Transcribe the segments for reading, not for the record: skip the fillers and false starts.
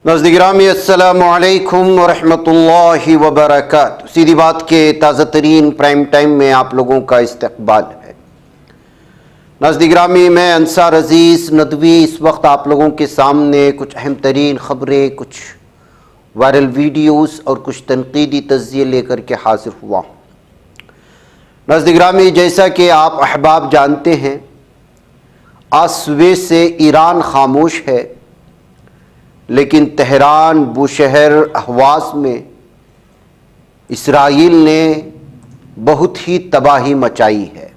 नाज़रीन अस्सलामु अलैकुम वरहमतुल्लाहि वबरकातुहू। सीधी बात के ताज़ा तरीन प्राइम टाइम में आप लोगों का इस्तकबाल है। नाज़रीन, मैं अंसार अज़ीज़ नदवी इस वक्त आप लोगों के सामने कुछ अहम तरीन ख़बरें, कुछ वायरल वीडियोस और कुछ तनकीदी तज़्ज़िये लेकर के हाजिर हुआ हूँ। नाज़रीन, जैसा कि आप अहबाब जानते हैं, आज सुबह से ईरान खामोश है, लेकिन तेहरान, बुशहर, अहवाज़ में इसराइल ने बहुत ही तबाही मचाई है।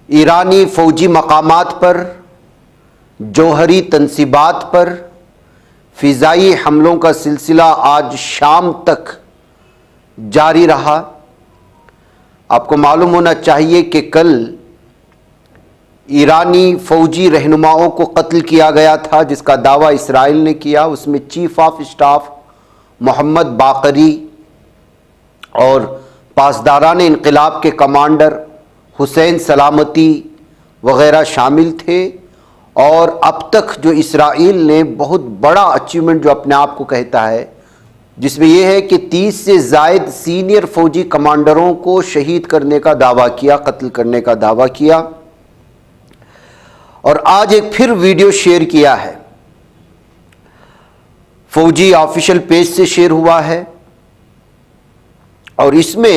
ईरानी फ़ौजी मकामात पर, जौहरी तनसीबात पर फ़िज़ाई हमलों का सिलसिला आज शाम तक जारी रहा। आपको मालूम होना चाहिए कि कल ईरानी फ़ौजी रहनुमाओं को कत्ल किया गया था, जिसका दावा इसराइल ने किया। उसमें चीफ ऑफ स्टाफ मोहम्मद बाकरी और पासदारान इनक़िलाब के कमांडर हुसैन सलामती वग़ैरह शामिल थे। और अब तक जो इसराइल ने बहुत बड़ा अचीवमेंट जो अपने आप को कहता है, जिसमें यह है कि 30 से ज़ायद सीनियर फ़ौजी कमांडरों को शहीद करने का दावा किया, कत्ल करने का दावा किया। और आज एक फिर वीडियो शेयर किया है, फौजी ऑफिशियल पेज से शेयर हुआ है, और इसमें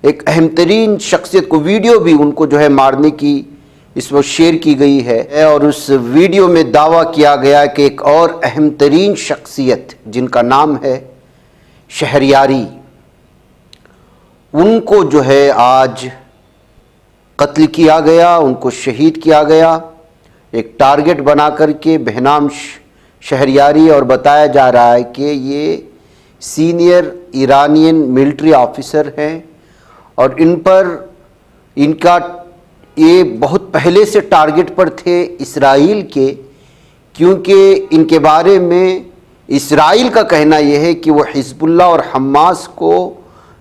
एक अहम तरीन शख्सियत को वीडियो भी उनको जो है मारने की इस वक्त शेयर की गई है। और उस वीडियो में दावा किया गया कि एक और अहम तरीन शख्सियत जिनका नाम है शहरयारी, उनको जो है आज कत्ल किया गया, उनको शहीद किया गया, एक टारगेट बना करके बेहनाम शहरयारी। और बताया जा रहा है कि ये सीनियर ईरानियन मिलिट्री ऑफिसर हैं और इन पर इनका ये बहुत पहले से टारगेट पर थे इसराइल के, क्योंकि इनके बारे में इसराइल का कहना यह है कि वो हिज़्बुल्लाह और हमास को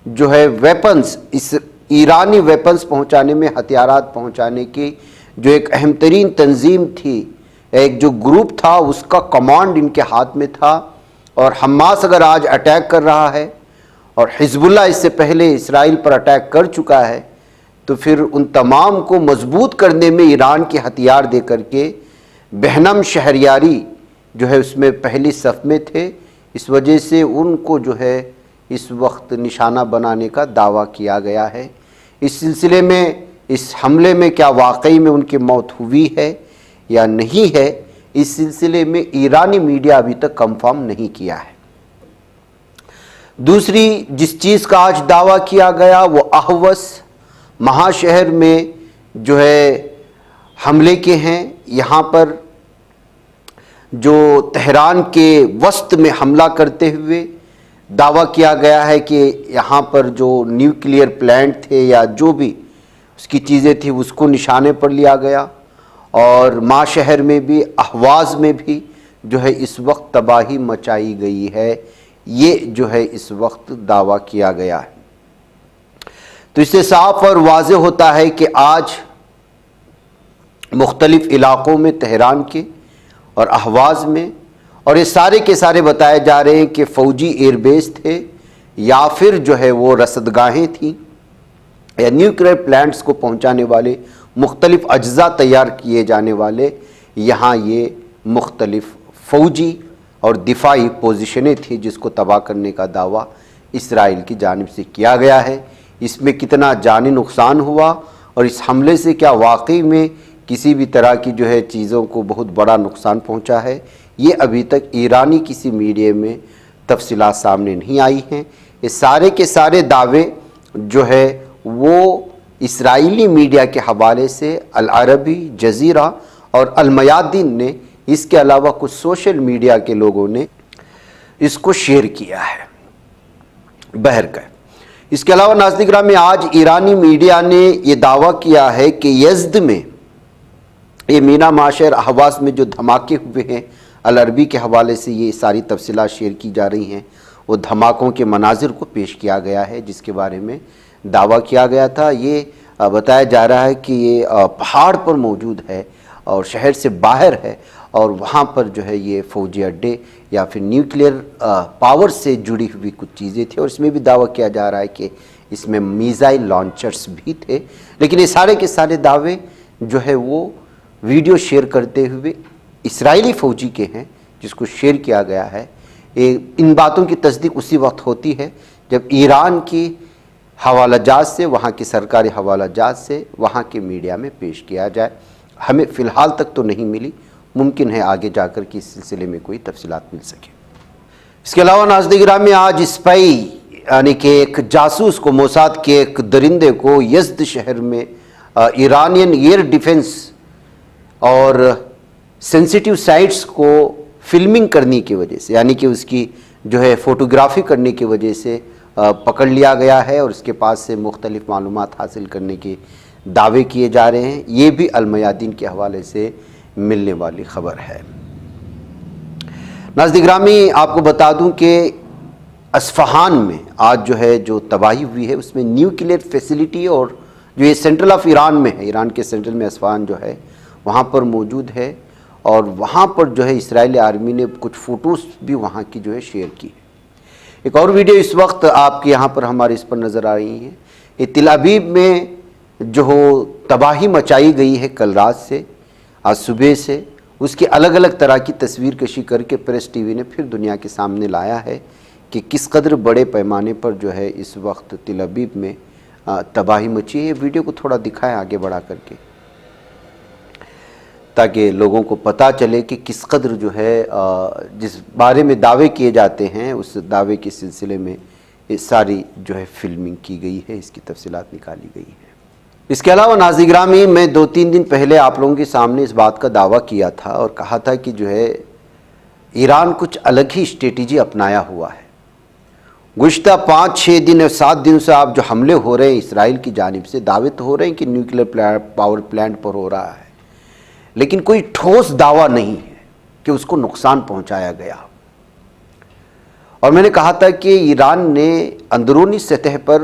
जो है वेपन्स, इस ईरानी वेपन्स पहुंचाने में, हथियारात पहुंचाने की जो एक अहम तरीन तंजीम थी, एक जो ग्रुप था, उसका कमांड इनके हाथ में था। और हमास अगर आज अटैक कर रहा है और हिज़्बुल्लाह इससे पहले इसराइल पर अटैक कर चुका है, तो फिर उन तमाम को मजबूत करने में ईरान के हथियार दे करके बेहनम शहरयारी जो है उसमें पहली सफ़ में थे। इस वजह से उनको जो है इस वक्त निशाना बनाने का दावा किया गया है। इस सिलसिले में, इस हमले में क्या वाकई में उनकी मौत हुई है या नहीं है, इस सिलसिले में ईरानी मीडिया अभी तक कंफर्म नहीं किया है। दूसरी जिस चीज़ का आज दावा किया गया वो अहवस महाशहर में जो है हमले के हैं। यहाँ पर जो तेहरान के वस्त में हमला करते हुए दावा किया गया है कि यहाँ पर जो न्यूक्लियर प्लांट थे या जो भी उसकी चीज़ें थी उसको निशाने पर लिया गया। और माँ शहर में भी, अहवाज़ में भी जो है इस वक्त तबाही मचाई गई है, ये जो है इस वक्त दावा किया गया है। तो इससे साफ और वाज़ेह होता है कि आज मुख्तलिफ़ इलाक़ों में, तेहरान के और अहवाज़ में, और ये सारे के सारे बताए जा रहे हैं कि फ़ौजी एयरबेस थे या फिर जो है वो रसदगाहें थीं या न्यूक्लियर प्लांट्स को पहुंचाने वाले मुख्तलिफ़ अज्जा तैयार किए जाने वाले, यहाँ ये मुख्तलिफ़ फ़ौजी और दिफाई पोजीशनें थी जिसको तबाह करने का दावा इसराइल की जानिब से किया गया है। इसमें कितना जानी नुकसान हुआ और इस हमले से क्या वाकई में किसी भी तरह की जो है चीज़ों को बहुत बड़ा नुकसान पहुँचा है, ये अभी तक ईरानी किसी मीडिया में तफसीलात सामने नहीं आई हैं। ये सारे के सारे दावे जो है वो इसराइली मीडिया के हवाले से अल अरबी, जज़ीरा और अल मयादीन ने, इसके अलावा कुछ सोशल मीडिया के लोगों ने इसको शेयर किया है बहरकैफ। इसके अलावा नाज़रीन में आज ईरानी मीडिया ने यह दावा किया है कि यज़्द में, ये मीना माशर अहवाज़ में जो धमाके हुए हैं, अल अरबी के हवाले से ये सारी तफसीलात शेयर की जा रही हैं। वो धमाकों के मनाजिर को पेश किया गया है जिसके बारे में दावा किया गया था। ये बताया जा रहा है कि ये पहाड़ पर मौजूद है और शहर से बाहर है और वहाँ पर जो है ये फौजी अड्डे या फिर न्यूक्लियर पावर से जुड़ी हुई कुछ चीज़ें थी। और इसमें भी दावा किया जा रहा है कि इसमें मिसाइल लॉन्चर्स भी थे। लेकिन ये सारे के सारे दावे जो है वो वीडियो शेयर करते हुए इस्राएली फ़ौजी के हैं जिसको शेयर किया गया है। इन बातों की तस्दीक उसी वक्त होती है जब ईरान की हवाला जहाज से, वहाँ की सरकारी हवाला जहाज से वहाँ के मीडिया में पेश किया जाए। हमें फ़िलहाल तक तो नहीं मिली, मुमकिन है आगे जाकर के इस सिलसिले में कोई तफसीलात मिल सके। इसके अलावा नाज़रीन गिरामी, आज स्पाई यानी कि एक जासूस को, मोसाद के एक दरिंदे को यज़्द शहर में ईरानियन एयर डिफेंस और सेंसिटिव साइट्स को फिल्मिंग करने की वजह से, यानी कि उसकी जो है फ़ोटोग्राफी करने की वजह से पकड़ लिया गया है और उसके पास से मुख्तलिफ मालूमात हासिल करने के दावे किए जा रहे हैं। ये भी अल-मयादीन के हवाले से मिलने वाली ख़बर है। नाज़रीन गिरामी, आपको बता दूं कि अस्फ़हान में आज जो है जो तबाही हुई है उसमें न्यूक्लियर फैसिलिटी और जो ये सेंट्रल ऑफ ईरान में है, ईरान के सेंट्रल में अस्फ़हान जो है वहाँ पर मौजूद है। और वहाँ पर जो है इस्राएली आर्मी ने कुछ फ़ोटोज़ भी वहाँ की जो है शेयर की है। एक और वीडियो इस वक्त आपके यहाँ पर हमारे इस पर नज़र आ रही है। ये तिल अबीब में जो तबाही मचाई गई है कल रात से, आज सुबह से, उसकी अलग अलग तरह की तस्वीर कशी करके प्रेस टीवी ने फिर दुनिया के सामने लाया है कि किस कदर बड़े पैमाने पर जो है इस वक्त तिल अबीब में तबाही मची है। वीडियो को थोड़ा दिखाएं आगे बढ़ा करके, ताकि लोगों को पता चले कि किस कदर जो है जिस बारे में दावे किए जाते हैं उस दावे के सिलसिले में ये सारी जो है फिल्मिंग की गई है, इसकी तफसीलात निकाली गई है। इसके अलावा नाज़रीन गिरामी, मैं 2-3 दिन पहले आप लोगों के सामने इस बात का दावा किया था और कहा था कि जो है ईरान कुछ अलग ही स्ट्रेटजी अपनाया हुआ है। गुज़िश्ता 5-6 दिन और 7 दिन से आप जो हमले हो रहे हैं इसराइल की जानिब से, दावे तो हो रहे हैं कि न्यूक्लियर पावर प्लांट पर हो रहा है, लेकिन कोई ठोस दावा नहीं है कि उसको नुकसान पहुंचाया गया। और मैंने कहा था कि ईरान ने अंदरूनी सतह पर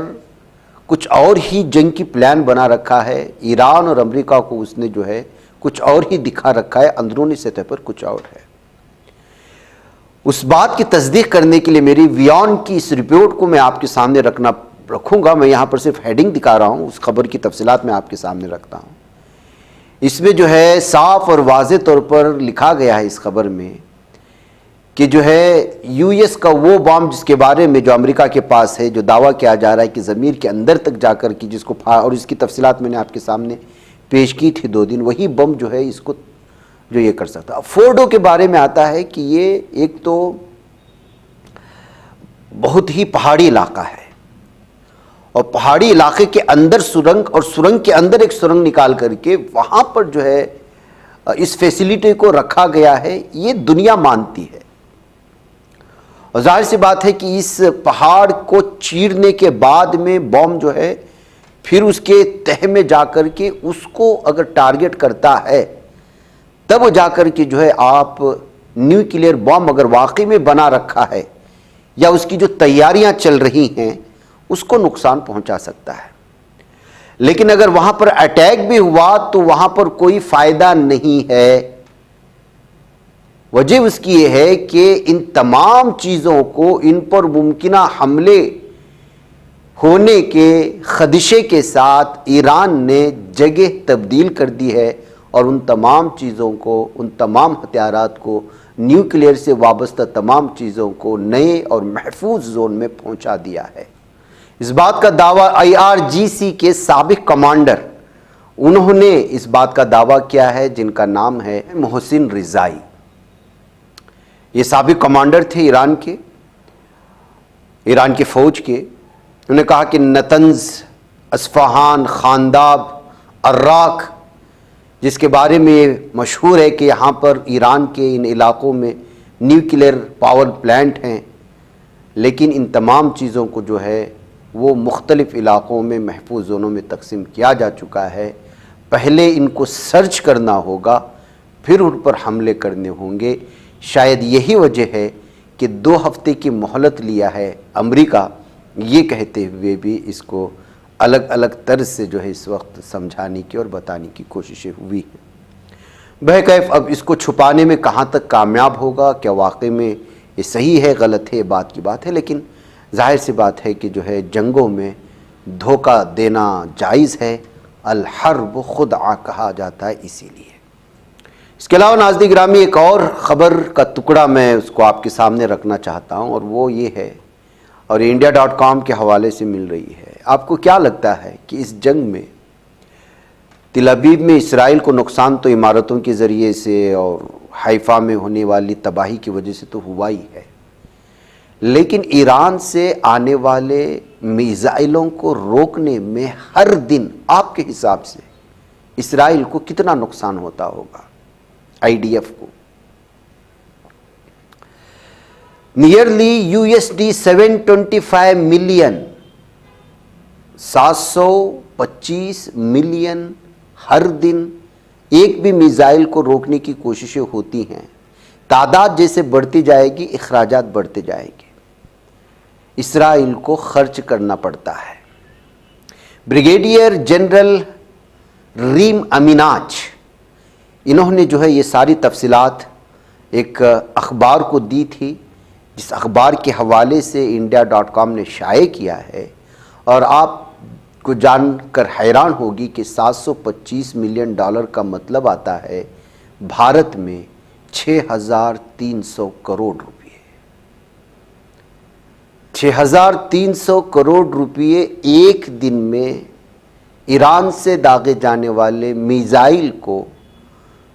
कुछ और ही जंग की प्लान बना रखा है। ईरान और अमेरिका को उसने जो है कुछ और ही दिखा रखा है, अंदरूनी सतह पर कुछ और है। उस बात की तस्दीक करने के लिए मेरी वियॉन की इस रिपोर्ट को मैं आपके सामने रखूंगा। मैं यहाँ पर सिर्फ हेडिंग दिखा रहा हूँ, उस खबर की तफसीलात मैं आपके सामने रखता हूँ। इसमें जो है साफ और वाज़ेह तौर पर लिखा गया है इस खबर में कि जो है यूएस का वो बम जिसके बारे में जो अमेरिका के पास है, जो दावा किया जा रहा है कि ज़मीर के अंदर तक जाकर कि जिसको और इसकी तफसीलात मैंने आपके सामने पेश की थी 2 दिन, वही बम जो है इसको जो ये कर सकता। अब फोर्डो के बारे में आता है कि ये एक तो बहुत ही पहाड़ी इलाका है और पहाड़ी इलाके के अंदर सुरंग और सुरंग के अंदर एक सुरंग निकाल करके वहाँ पर जो है इस फैसिलिटी को रखा गया है, ये दुनिया मानती है। और जाहिर सी बात है कि इस पहाड़ को चीरने के बाद में बम जो है फिर उसके तह में जाकर के उसको अगर टारगेट करता है, तब वो जाकर के जो है आप न्यूक्लियर बम अगर वाकई में बना रखा है या उसकी जो तैयारियां चल रही हैं उसको नुकसान पहुंचा सकता है। लेकिन अगर वहां पर अटैक भी हुआ तो वहां पर कोई फायदा नहीं है। वजह उसकी यह है कि इन तमाम चीज़ों को, इन पर मुमकिना हमले होने के खदशे के साथ ईरान ने जगह तब्दील कर दी है और उन तमाम चीज़ों को, उन तमाम हथियारात को, न्यूक्लियर से वाबस्ता तमाम चीज़ों को नए और महफूज जोन में पहुंचा दिया है। इस बात का दावा IRGC के साबिक कमांडर, उन्होंने इस बात का दावा किया है, जिनका नाम है मोहसिन रिजाई। ये साबिक कमांडर थे ईरान के फ़ौज के। उन्होंने कहा कि नतंज, अस्फ़हान, खानदाब, अर्राक, जिसके बारे में मशहूर है कि यहाँ पर ईरान के इन इलाक़ों में न्यूक्लियर पावर प्लांट हैं, लेकिन इन तमाम चीज़ों को जो है वो मुख्तलिफ़ इलाक़ों में महफूज जोनों में तकसीम किया जा चुका है। पहले इनको सर्च करना होगा, फिर उन पर हमले करने होंगे। शायद यही वजह है कि 2 हफ्ते की मोहलत लिया है अमेरिका, ये कहते हुए भी इसको अलग अलग तर्ज से जो है इस वक्त समझाने की और बताने की कोशिशें हुई हैं। बहरकैफ अब इसको छुपाने में कहाँ तक कामयाब होगा, क्या वाकई में ये सही है गलत है, बात की बात है। लेकिन जाहिर सी बात है कि जो है जंगों में धोखा देना जायज़ है, अल हर्ब खुदआ कहा जाता है इसीलिए। इसके अलावा नाज़रीन गिरामी एक और ख़बर का टुकड़ा मैं उसको आपके सामने रखना चाहता हूँ और वो ये है, और इंडिया.com के हवाले से मिल रही है। आपको क्या लगता है कि इस जंग में तिल अबीब में इसराइल को नुकसान तो इमारतों के ज़रिए से और हाइफा में होने वाली तबाही की वजह से तो हुआ ही है, लेकिन ईरान से आने वाले मिसाइलों को रोकने में हर दिन आपके हिसाब से इसराइल को कितना नुकसान होता होगा? IDF को नियरली USD 725 मिलियन, 725 मिलियन हर दिन एक भी मिसाइल को रोकने की कोशिशें होती हैं। तादाद जैसे बढ़ती जाएगी, इखराजात बढ़ते जाएंगे, इसराइल को खर्च करना पड़ता है। ब्रिगेडियर जनरल रीम अमीनाज, इन्होंने जो है ये सारी तफसीलात एक अखबार को दी थी, जिस अखबार के हवाले से इंडिया.com ने शाये किया है। और आपको जानकर हैरान होगी कि 725 मिलियन डॉलर का मतलब आता है भारत में 6,300 करोड़ रुपये। 6,300 करोड़ रुपये एक दिन में ईरान से दागे जाने वाले मिसाइल को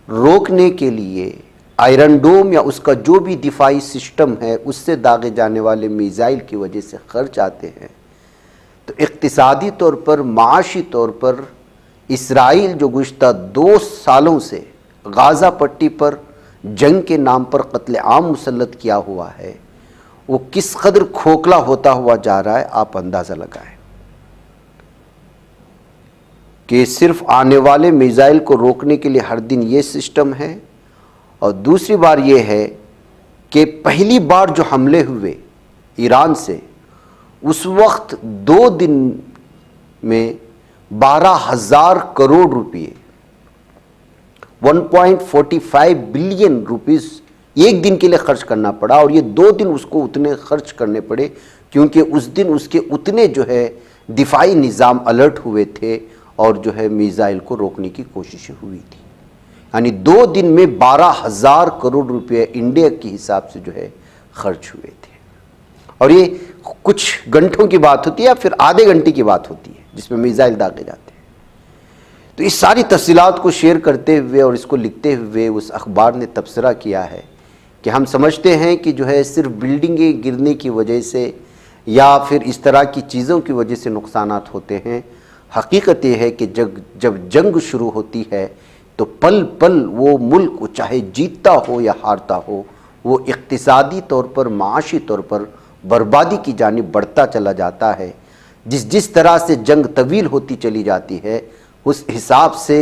रोकने के लिए, आयरन डोम या उसका जो भी दिफाई सिस्टम है उससे दागे जाने वाले मिसाइल की वजह से खर्च आते हैं। तो इक्तिसादी तौर पर, माशी तौर पर इसराइल जो गुज़श्ता 2 सालों से गाज़ा पट्टी पर जंग के नाम पर कत्ले आम मुसल्लत किया हुआ है, वो किस कदर खोखला होता हुआ जा रहा है, आप अंदाज़ा लगाएं कि सिर्फ आने वाले मिसाइल को रोकने के लिए हर दिन ये सिस्टम है। और दूसरी बार ये है कि पहली बार जो हमले हुए ईरान से, उस वक्त 2 दिन में 12,000 करोड़ रुपये, 1.45 बिलियन रुपीस एक दिन के लिए खर्च करना पड़ा। और ये 2 दिन उसको उतने खर्च करने पड़े क्योंकि उस दिन उसके उतने जो है दिफाई निज़ाम अलर्ट हुए थे और जो है मिसाइल को रोकने की कोशिशें हुई थी। यानी 2 दिन में 12,000 करोड़ रुपये इंडिया के हिसाब से जो है खर्च हुए थे। और ये कुछ घंटों की बात होती है या फिर आधे घंटे की बात होती है जिसमें मिसाइल दागे जाते हैं। तो इस सारी तफसीलात को शेयर करते हुए और इसको लिखते हुए उस अखबार ने तबसरा किया है कि हम समझते हैं कि जो है सिर्फ बिल्डिंगें गिरने की वजह से या फिर इस तरह की चीज़ों की वजह से नुकसानात होते हैं। हकीकत ये है कि जब जंग शुरू होती है तो पल पल वो मुल्क चाहे जीतता हो या हारता हो, वो इक्तिसादी तौर पर, माशी तौर पर बर्बादी की जानिब बढ़ता चला जाता है। जिस तरह से जंग तवील होती चली जाती है, उस हिसाब से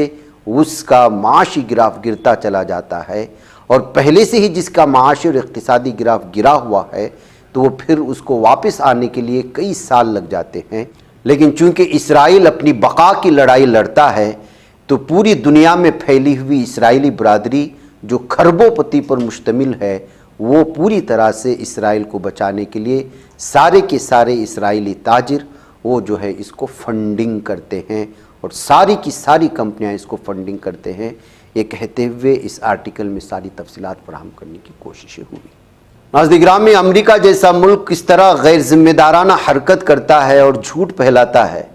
उसका माशी गिराफ गिरता चला जाता है। और पहले से ही जिसका माशी और इक्तिसादी गिराफ गिरा हुआ है, तो वो फिर उसको वापस आने के लिए कई साल लग जाते हैं। लेकिन चूंकि इसराइल अपनी बका की लड़ाई लड़ता है, तो पूरी दुनिया में फैली हुई इसराइली बरादरी जो खरबोपति पर मुश्तमिल है, वो पूरी तरह से इसराइल को बचाने के लिए सारे के सारे इसराइली ताजिर वो जो है इसको फंडिंग करते हैं और सारी की सारी कंपनियां इसको फंडिंग करते हैं। ये कहते हुए इस आर्टिकल में सारी तफसीलात फराहम करने की कोशिशें हुई। नाज़रीन गिरामी, अमेरिका जैसा मुल्क किस तरह गैर जिम्मेदाराना हरकत करता है और झूठ फैलाता है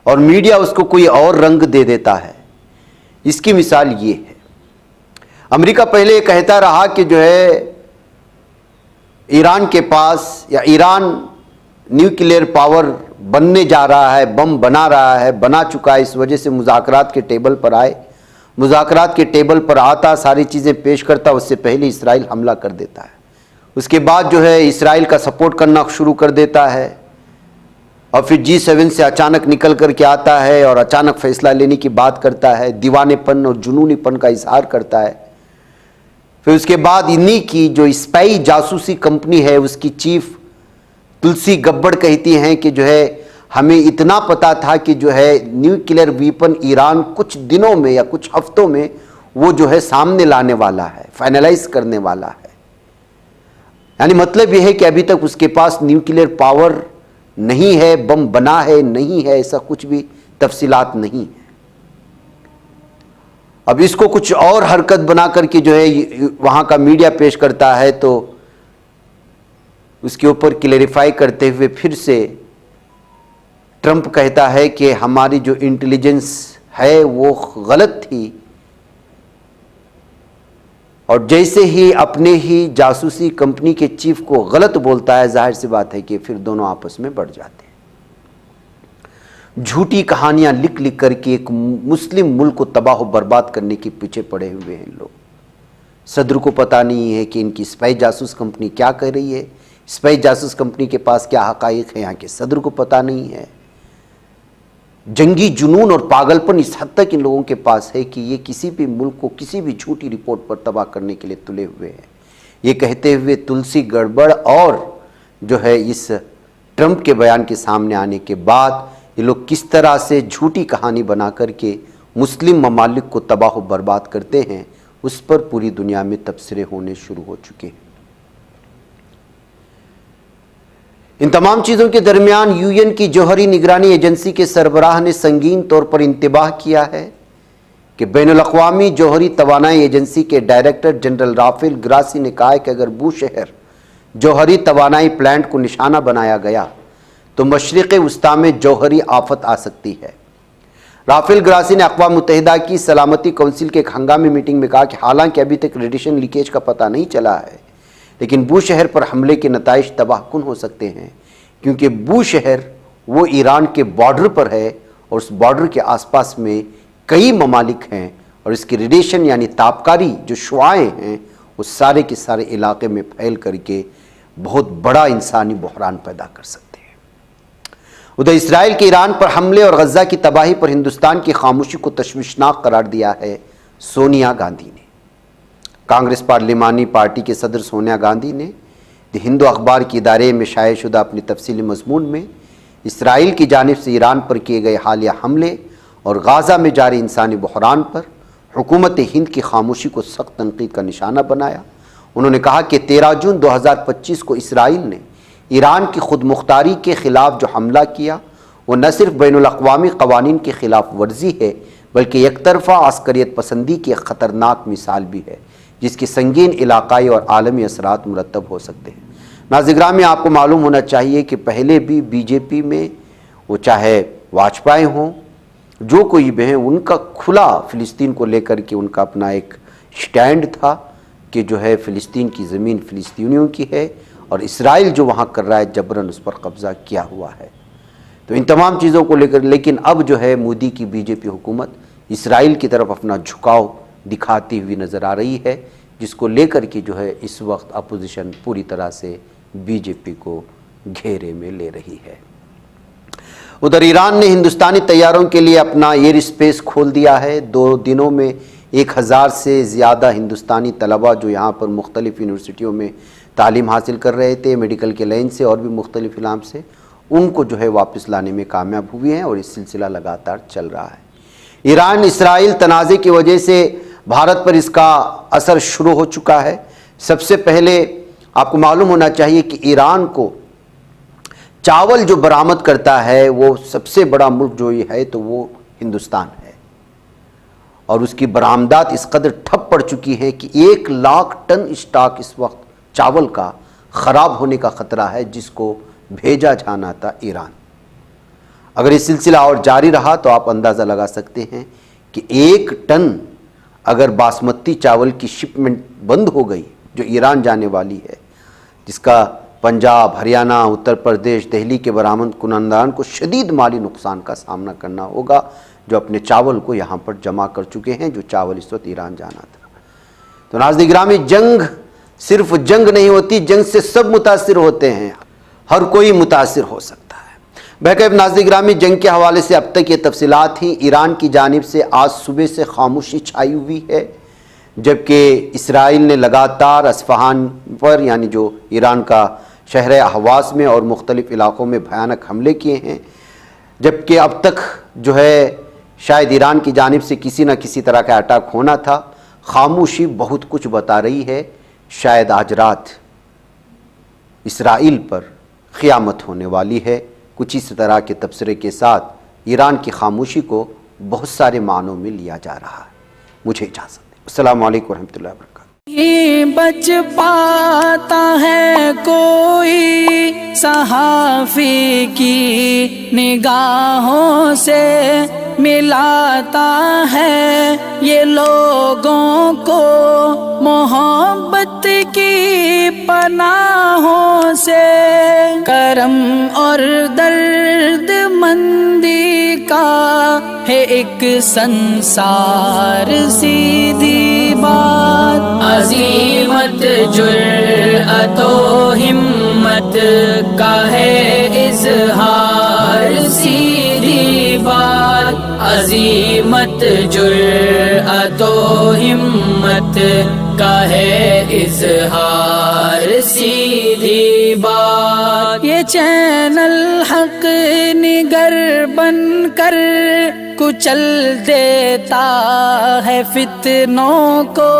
और मीडिया उसको कोई और रंग दे देता है, इसकी मिसाल ये है। अमेरिका पहले ये कहता रहा कि जो है ईरान के पास या ईरान न्यूक्लियर पावर बनने जा रहा है, बम बना रहा है, बना चुका है, इस वजह से मुज़ाकरात के टेबल पर आए। मुज़ाकरात के टेबल पर आता, सारी चीज़ें पेश करता, उससे पहले इसराइल हमला कर देता है। उसके बाद जो है इसराइल का सपोर्ट करना शुरू कर देता है और फिर G7 से अचानक निकल कर के आता है और अचानक फैसला लेने की बात करता है, दीवानेपन और जुनूनीपन का इजहार करता है। फिर उसके बाद इन्हीं की जो स्पाई जासूसी कंपनी है, उसकी चीफ तुलसी गब्बड़ कहती हैं कि जो है हमें इतना पता था कि जो है न्यूक्लियर वीपन ईरान कुछ दिनों में या कुछ हफ्तों में वो जो है सामने लाने वाला है, फाइनलाइज करने वाला है। यानी मतलब यह है कि अभी तक उसके पास न्यूक्लियर पावर नहीं है, बम बना है नहीं है, ऐसा कुछ भी तफसीलात नहीं है। अब इसको कुछ और हरकत बना करके जो है वहां का मीडिया पेश करता है, तो उसके ऊपर क्लेरिफाई करते हुए फिर से ट्रंप कहता है कि हमारी जो इंटेलिजेंस है वो गलत थी, और जैसे ही अपने ही जासूसी कंपनी के चीफ को गलत बोलता है, जाहिर सी बात है कि फिर दोनों आपस में बढ़ जाते हैं। झूठी कहानियां लिख लिख करके एक मुस्लिम मुल्क को तबाह बर्बाद करने के पीछे पड़े हुए हैं लोग। सदर को पता नहीं है कि इनकी स्पाई जासूस कंपनी क्या कर रही है, स्पाई जासूस कंपनी के पास क्या हकाइक है, यहाँ के सदर को पता नहीं है। जंगी जुनून और पागलपन इस हद तक इन लोगों के पास है कि ये किसी भी मुल्क को किसी भी झूठी रिपोर्ट पर तबाह करने के लिए तुले हुए हैं। ये कहते हुए तुलसी गड़बड़ और जो है इस ट्रंप के बयान के सामने आने के बाद ये लोग किस तरह से झूठी कहानी बना करके मुस्लिम ममालिक को तबाह बर्बाद करते हैं, उस पर पूरी दुनिया में तबसरे होने शुरू हो चुके हैं। इन तमाम चीज़ों के दरमियान यूएन की जौहरी निगरानी एजेंसी के सरबराह ने संगीन तौर पर इंतबाह किया है कि बैनुल-अक़वामी जौहरी तवानाई एजेंसी के डायरेक्टर जनरल राफेल ग्रासी ने कहा है कि अगर बूशहर जौहरी तवानाई प्लांट को निशाना बनाया गया तो मशरिक़ वस्ता में जौहरी आफत आ सकती है। राफेल ग्रासी ने अक़वाम मुत्तहिदा की सलामती कौंसिल के एक हंगामी मीटिंग में कहा कि हालांकि अभी तक रेडिएशन लीकेज का पता नहीं चला है, लेकिन बूशहर पर हमले के नताइज तबाहकुन हो सकते हैं, क्योंकि बूशहर वो ईरान के बॉर्डर पर है और उस बॉर्डर के आसपास में कई ममालिक हैं, और इसकी रेडिएशन यानी तापकारी जो शुआएँ हैं वो सारे के सारे इलाके में फैल करके बहुत बड़ा इंसानी बहरान पैदा कर सकते हैं। उधर इसराइल के ईरान पर हमले और गज़ा की तबाही पर हिंदुस्तान की खामोशी को तशवीशनाक करार दिया है सोनिया गांधी ने। कांग्रेस पार्लिमानी पार्टी के सदर सोनिया गांधी ने द हिंदू अखबार के इदारे में शाये शुदा अपनी तफसीली मजमून में इसराइल की जानिब से ईरान पर किए गए हालिया हमले और गाज़ा में जारी इंसानी बहरान पर हुकूमत हिंद की खामोशी को सख्त तनकीद का निशाना बनाया। उन्होंने कहा कि 13 जून 2025 को इसराइल ने ईरान की खुद मुख्तारी के ख़िलाफ़ जो हमला किया वो न सिर्फ बैनुल-अक़वामी क़वानीन की खिलाफ वर्जी है, बल्कि एक तरफ़ा अस्करियत पसंदी की एक ख़तरनाक मिसाल भी है, जिसके संगीन इलाक़ाई और आलमी असरात मुरतब हो सकते हैं। नाज़िरान में आपको मालूम होना चाहिए कि पहले भी बीजेपी में वो चाहे वाजपेयी हों, जो कोई भी हैं, उनका खुला फ़िलिस्तीन को लेकर के उनका अपना एक स्टैंड था कि जो है फ़िलिस्तीन की ज़मीन फ़िलिस्तीनियों की है और इसराइल जो वहाँ कर रहा है जबरन उस पर कब्ज़ा किया हुआ है। तो इन तमाम चीज़ों को लेकर लेकिन अब जो है मोदी की बीजेपी हुकूमत इसराइल की तरफ अपना झुकाव दिखाती हुई नज़र आ रही है, जिसको लेकर के जो है इस वक्त अपोजिशन पूरी तरह से बीजेपी को घेरे में ले रही है। उधर ईरान ने हिंदुस्तानी तैयारों के लिए अपना एयर स्पेस खोल दिया है। 2 दिनों में 1000 से ज़्यादा हिंदुस्तानी तलबा जो यहाँ पर मुख्तलिफ़ यूनिवर्सिटियों में तालीम हासिल कर रहे थे, मेडिकल के लाइन से और भी मुख्तलिफ़ इलाम से, उनको जो है वापस लाने में कामयाब हुए हैं और इस सिलसिला लगातार चल रहा है। ईरान इसराइल तनाज़े की वजह से भारत पर इसका असर शुरू हो चुका है। सबसे पहले आपको मालूम होना चाहिए कि ईरान को चावल जो बरामद करता है वो सबसे बड़ा मुल्क जो ये है तो वो हिंदुस्तान है, और उसकी बरामदात इस कदर ठप पड़ चुकी है कि 1 लाख टन स्टॉक इस वक्त चावल का ख़राब होने का ख़तरा है, जिसको भेजा जाना था ईरान। अगर ये सिलसिला और जारी रहा तो आप अंदाज़ा लगा सकते हैं कि 1 टन अगर बासमती चावल की शिपमेंट बंद हो गई जो ईरान जाने वाली है, जिसका पंजाब, हरियाणा, उत्तर प्रदेश, दिल्ली के बरामद कुनंदान को शदीद माली नुकसान का सामना करना होगा, जो अपने चावल को यहाँ पर जमा कर चुके हैं, जो चावल इस वक्त ईरान जाना था। तो नाज़रीन गिरामी, जंग सिर्फ जंग नहीं होती, जंग से सब मुतासिर होते हैं, हर कोई मुतासिर हो सकता है। बहरकैफ नाज़रीन गिरामी, जंग के हवाले से अब तक ये तफसीलात थी। ईरान की जानिब से आज सुबह से खामोशी छाई हुई है, जबकि इसराइल ने लगातार अस्फहान पर यानी जो ईरान का शहर अहवाज़ में और मुख्तलिफ़ इलाक़ों में भयानक हमले किए हैं, जबकि अब तक जो है शायद ईरान की जानिब से किसी न किसी तरह का अटैक होना था। खामोशी बहुत कुछ बता रही है। शायद आज रात इसराइल पर क़यामत होने वाली है। कुछ इस तरह के तबसरे के साथ ईरान की खामोशी को बहुत सारे मानों में लिया जा रहा है। मुझे इजाज़त दें। अस्सलामु अलैकुम रहमतुल्लाहि व बरकातुहू। ये बच पाता है कोई सहाफ़ी की निगाहों से, मिलाता है ये लोगों को मोहब्बत की पनाहों से। करम और दर्द मंदी का है एक संसार, सीधी बात। अज़ीमत जुर्अतो हिम्मत का है इज़हार, सीधी बात। अज़ीमत जुर्अतो हिम्मत का है इज़हार, सीधी बात। ये चैनल हक निगर बनकर कुचल देता है फितनों को।